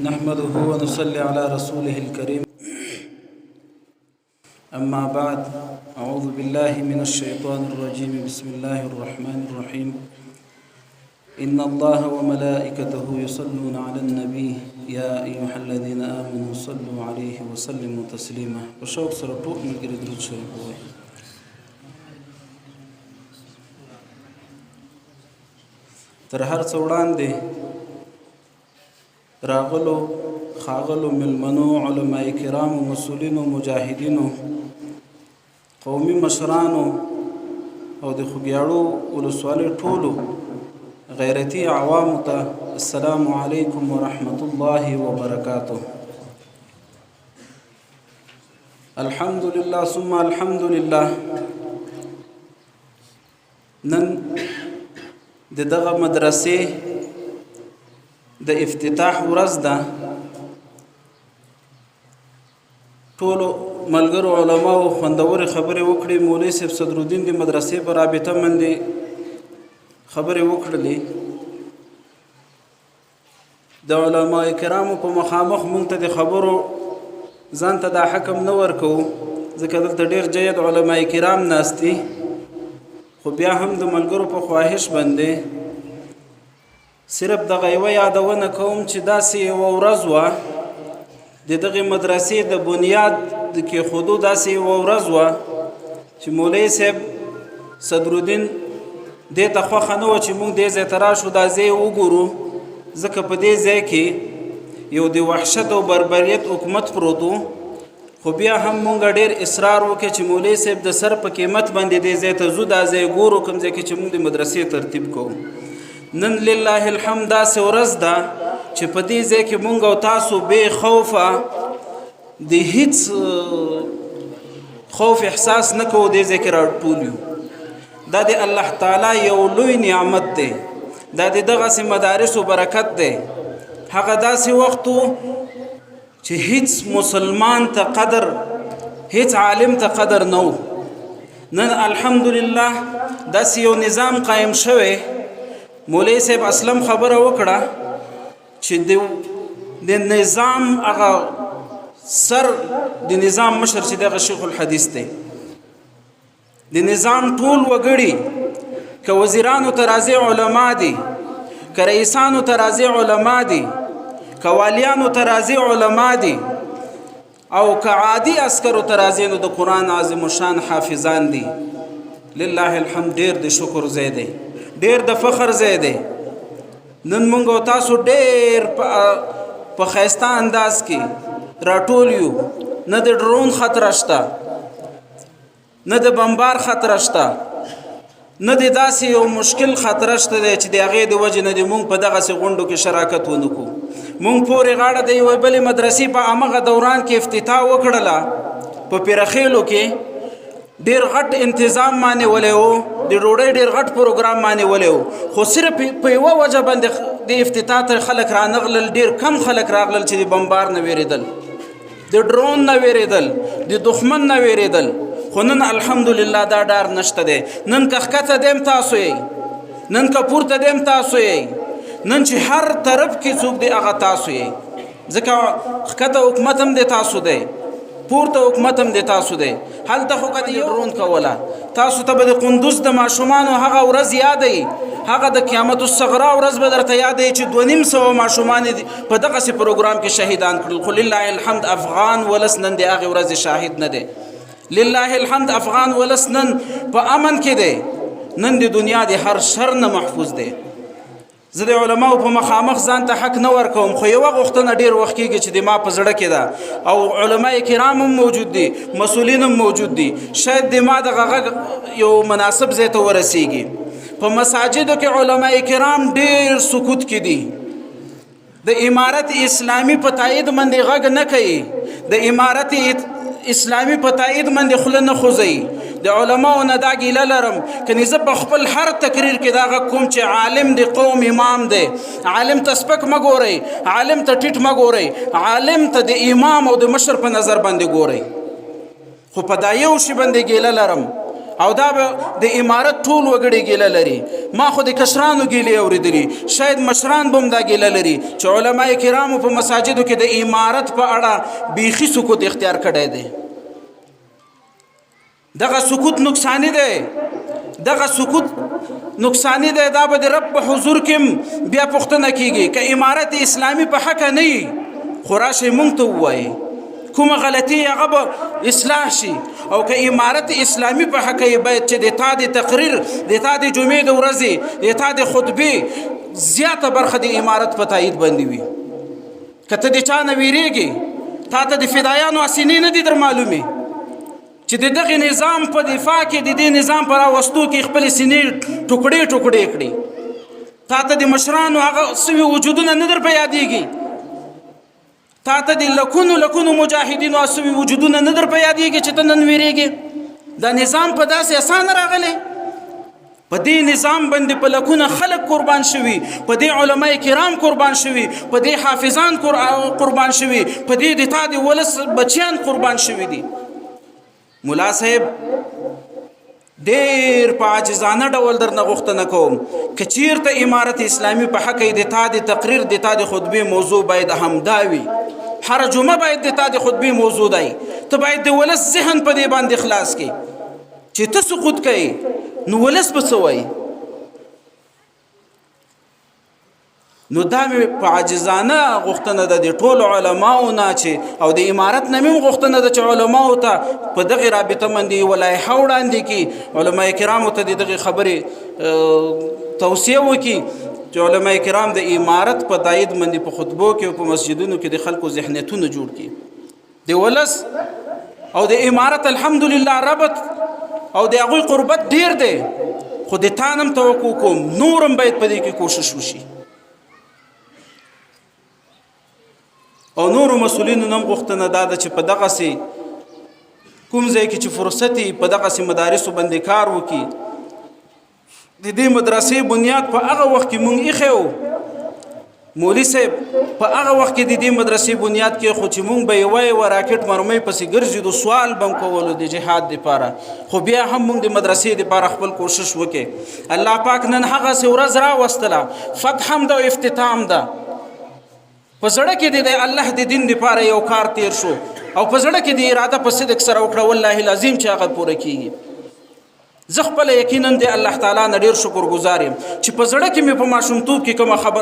نحمده ونصلي على رسوله الكريم. أما بعد، أعوذ بالله من الشيطان الرجيم. بسم الله الرحمن الرحيم. إن الله وملائكته يصلون على النبي يا أيها الذين آمنوا صلوا عليه وسلموا تسليما. وشوق سره ټول ملګري درود شریف ووایي. تر هر څه وړاندې راغلو خاغلو ملمنو علماء کرامو مسؤلینو مجاهدینو قومي مشرانو او د خوګیاړو ولسوالۍ ټولو غیرتي عوامو ته السلام علیکم ورحمة الله وبرکاته. الحمد لله ثم الحمد لله. نن دغه مدرسې د افتتاح ورځ ده. ټولو ملګرو علماو خوندورې خبرې وکړې. مولوي صاحب صدرالدین د مدرسې په رابطه باندې خبرې وکړلې. د علماء کرامو په مخامخ مونږ ته د خبرو ځان ته دا حکم نه ورکوو، ځکه دلته ډېر جید علماء کرام ناست دي. خو بیا هم د ملګرو په خواهش باندې صرف دغه یوه یادونه کوم چې داسې یوه ورځ وه د دغې مدرسې د بنیاد د کېښودو، داسې یوه ورځ وه چې مولوي صاحب صدرالدین دې ته خوښه نه وه چې موږ دې ځای ته راشو، دا ځای وګورو، ځکه په دې ځای کې یو د وحشت او بربریت حکومت پروت و. خو بیا هم مونږ ډېر اصرار وکړ چې مولوي صاحب د سر په قیمت باندې دې ځای ته ځو، دا ځای ګورو کوم ځای کې چې مونږ د مدرسې ترتیب کوو. نن لله الحمد داسې ورځ ده چې په دې ځای کې مونږ او تاسو بې خوفه د هیڅ خوف احساس نه کوو، دې ځای کې راټول یو. دا د الله تعالی یو لوی نعمت دی، دا د دغسې مدارسو برکت دی. هغه داسې وخت و چې هیڅ مسلمان ته قدر، هیڅ عالم ته قدر نه و. نن الحمدلله داسې یو نظام قایم شوی. مولوي صاحب اسلم خبره وکړه چې د نظام هغه سر د نظام مشر چې دغه شیخ الحدیث دی، د نظام ټول وګړي که وزیرانو ته راځي علما دي، که رئیسانو ته راځي علما دي، که والیانو ته راځي علما دي، او که عادي عسکرو ته راځي نو د قرآن عظیم الشان حافظان دي. لله الحمد ډېر د شکر ځای دی، ډېر د فخر ځای دی. نن موږ او تاسو ډېر په ښایسته انداز کې راټول یو. نه د ډرون خطر شته، نه د بمبار خطر شته، نه د داسې یو مشکل خطر شته دی چې د هغې د وجې نه د موږ په دغسې غونډو کې شراکت ونه کړو. موږ پورې غاړه د یوې بلې مدرسې په همغه دوران کې افتتاح وکړله. په پیرخیلو کې ډېر غټ انتظام مانیولی و، د ډوډۍ ډېر غټ پروګرام مانیولی و، خو صرف په یوه وجه باندې د افتتاح ته خلک رانغلل. ډېر کم خلک راغلل چې د بمبار نه ویرېدل، د ډرون نه ویرېدل، د دښمن نه ویرېدل. خو نن الحمدلله دا ډار نشته دی. نن که ښکته دیم تاسو یې، نن که پورته دیم تاسو یې، نن چې هر طرف کې څوک دی هغه تاسو یې. ځکه ښکته حکومت هم دی تاسو دی، پورته حکومت هم دی تاسو دی. هلته خو که د ډرون کوله، تاسو ته به د قندوز د ماشومانو هغه ورځ یادوي، هغه د قیامت الصغرا ورځ به درته یادوي چې 2500 ماشومان په دغسې پروګرام کې شهیدان کړل. خو لله الحمد افغان ولس نن د هغې ورځې شاهد نه دی. لله الحمد افغان ولس نن په امن کې دی، نن د دنیا د هر شر نه محفوظ دی. زه د علماو په مخامخ ځان ته حق نه ورکوم، خو یوه غوښتنه ډېر وخت کېږي چې د ما په زړه کې ده، او علما کرام هم موجود دي، مسؤلین هم موجود دي. شاید د ما دغه غږ یو مناسب ځای ته ورسیږي. په مساجدو کې علما کرام ډېر سکوت کې دي، د امارت اسلامي په تایید باندې غږ نه کوي، د امارت اسلامي په تایید باندې خوله نه خوځوي. د علماو نه دا ګیله لرم کنې زه په خپل هر تقریر کې دا غږ کوم چې عالم د قوم امام دی. عالم ته سپک مه ګورئ، عالم ته ټیټ مه ګورئ، عالم ته د امام او د مشر په نظر باندې ګورئ. خو په دا یو شي باندې ګیله لرم، او دا به د امارت ټول وګړي ګیله لري. ما خو د کشرانو ګیلې اورېدلي، شاید مشران به هم دا ګیله لري چې علما کرامو په مساجدو کې د امارت په اړه بیخي سکوت اختیار کړی دی. دغه سکوت نقصانی دی، دغه سکوت نقصانی دی. دا به د رب په حضور کې بیا پوښتنه کیږي که امارت اسلامي په حق نه وي خو راشئ موږ ته ووایي کومه غلطي هغه به اصلاح شي، او که امارت اسلامي په حق یې باید چې د تا د تقریر، د تا د جمعې د ورځې، د تا د خطبې زیاته برخه د امارت په تایید باندې وي. که ته د چا نه ویرېږې، تا ته د فدایانو اسینې نه دي در معلومې چې د دغه نظام په دفاع کې، د دې نظام په راوستو کې خپلې سینې ټوکړې ټوکړې کړي. تا ته د مشرانو هغه سوي وجودونه نه در په یادېږي، تا ته د لکونو لکونو مجاهدینو سوي وجودونه نه در په یادېږي چې ته نن ویرېږې. دا نظام په داسې اسانه راغلی، په دې نظام باندې په لکونه خلک قربان شوي، په دې علما کرام قربان شوي، په دې حافظان قربان شوي، په دې د تا د ولس بچیان قربان شوي دي. مولا صاحب ډېر په عاجزانه ډول درنه غوښتنه کوم که چیرته امارت اسلامي په حق د تا د تقریر، د تا د خطبې موضوع باید همدا وي. هر جمعه باید د تا د خطبې موضوع دی. ته باید د ولس ذهن په دې باندې خلاص کړي چې ته سقوط کوي نو ولس به څه وایي. نو دا مې په عاجزانه غوښتنه ده د ټولو علماو نه چې او د امارت نه مې غوښتنه ده چې علماو ته په دغه رابطه باندې ولایحه وړاندې کړي، علما کرامو ته د دغې خبرې توصیه وکړي چې علما کرام د امارت په تایید باندې په خطبو کې او په مسجدونو کې د خلکو ذهنیتونه جوړ کړي. د ولس او د امارت الحمدلله ربط او د هغوی قربت ډیر دی، خو د تا نم توقع کوم نورم باید په دې کې کوشش وشي. او نورو مسؤلینو نم غوښتنه دا ده چې په دغسې کوم ځای کې چې فرصت یې په دغسې مدارسو باندې کار وکړي. د دې مدرسې بنیاد په هغه وخت کې مونږ ایښی و، مولوي صاحب په هغه وخت کې د دې مدرسې بنیاد کې خو چې مونږ به یوه راکټ مرمۍ پسې ګرځېدو، سوال به هم کولو د جهاد دپاره، خو بیا هم مونږ د مدرسې دپاره خپل کوشش وکړي. الله پاک نن هغسې ورځ راوستله، فتح هم ده او افتتام ده. په زړه کې د الله د دین لپاره یو کار تیر شو او په زړه کې د اراده په صدق سره وکړه، والله العظیم چې هغه پوره کیږي. زه خپله یقینا د الله تعالی نه ډېر شکر ګزار یم چې په زړه کې مې په ماشومتوب کې کومه خبره